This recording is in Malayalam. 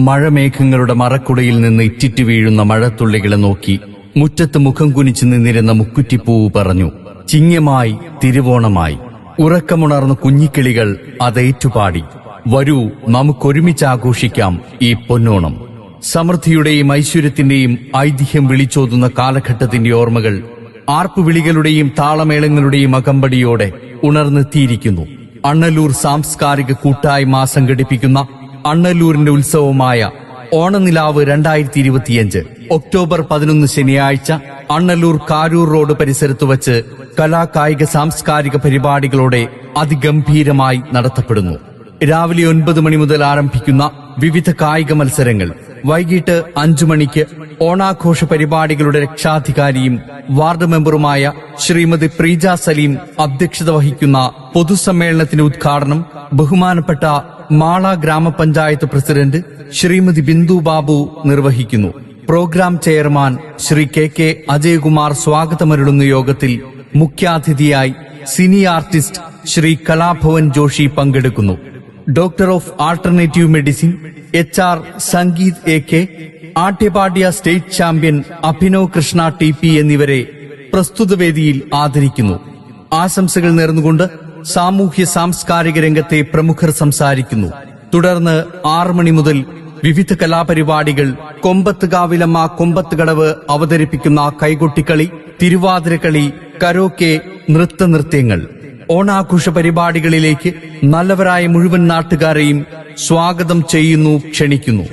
മഴമേഘങ്ങളുടെ മറക്കുടയിൽ നിന്ന് ഇറ്റിറ്റു വീഴുന്ന മഴത്തുള്ളികളെ നോക്കി മുറ്റത്ത് മുഖം കുനിച്ചു നിന്നിരുന്ന മുക്കുറ്റിപ്പൂവ് പറഞ്ഞു, ചിങ്ങമായി തിരുവോണമായി. ഉറക്കമുണർന്ന കുഞ്ഞിക്കിളികൾ അതേറ്റുപാടി, വരൂ നമുക്കൊരുമിച്ച് ആഘോഷിക്കാം ഈ പൊന്നോണം. സമൃദ്ധിയുടെയും ഐശ്വര്യത്തിന്റെയും ഐതിഹ്യം വിളിച്ചോതുന്ന കാലഘട്ടത്തിന്റെ ഓർമ്മകൾ ആർപ്പുവിളികളുടെയും താളമേളങ്ങളുടെയും അകമ്പടിയോടെ ഉണർന്നെത്തിയിരിക്കുന്നു. അണ്ണല്ലൂർ സാംസ്കാരിക കൂട്ടായ്മ സംഘടിപ്പിക്കുന്ന അണ്ണല്ലൂരിന്റെ ഉത്സവമായ ഓണനിലാവ് 2025 ഒക്ടോബർ 11 ശനിയാഴ്ച അണ്ണല്ലൂർ കാരൂർ റോഡ് പരിസരത്ത് വച്ച് കലാകായിക സാംസ്കാരിക പരിപാടികളോടെ അതിഗംഭീരമായി നടത്തപ്പെടുന്നു. രാവിലെ 9 മണി മുതൽ ആരംഭിക്കുന്ന വിവിധ കായിക മത്സരങ്ങൾ വൈകിട്ട് 5 മണിക്ക് ഓണാഘോഷ പരിപാടികളുടെ രക്ഷാധികാരിയും വാർഡ് മെമ്പറുമായ ശ്രീമതി പ്രീജ സലീം അധ്യക്ഷത വഹിക്കുന്ന പൊതുസമ്മേളനത്തിന്റെ ഉദ്ഘാടനം ബഹുമാനപ്പെട്ട മാള ഗ്രാമപഞ്ചായത്ത് പ്രസിഡന്റ് ശ്രീമതി ബിന്ദു ബാബു നിർവഹിക്കുന്നു. Program chairman Shri K Ajayakumar സ്വാഗതമരുളുന്ന യോഗത്തിൽ മുഖ്യാതിഥിയായി സിനി ആർട്ടിസ്റ്റ് ശ്രീ കലാഭവൻ ജോഷി പങ്കെടുക്കുന്നു. Doctor of alternative medicine HR Sangeeth AK, Atyapatya state champion Abhinav Krishna TP എന്നിവരെ പ്രസ്തുത വേദിയിൽ ആദരിക്കുന്നു. ആശംസകൾ നേർന്നുകൊണ്ട് സാമൂഹ്യ സാംസ്കാരിക രംഗത്തെ പ്രമുഖർ സംസാരിക്കുന്നു. തുടർന്ന് 6 മണി മുതൽ വിവിധ കലാപരിപാടികൾ, കൊമ്പത്തുകാവിലമ്മ കൊമ്പത്തുകടവ് അവതരിപ്പിക്കുന്ന കൈകൊട്ടിക്കളി, തിരുവാതിരക്കളി, കരോക്കെ, നൃത്തനൃത്യങ്ങൾ. ഓണാഘോഷ പരിപാടികളിലേക്ക് നല്ലവരായ മുഴുവൻ നാട്ടുകാരെയും സ്വാഗതം ചെയ്യുന്നു, ക്ഷണിക്കുന്നു.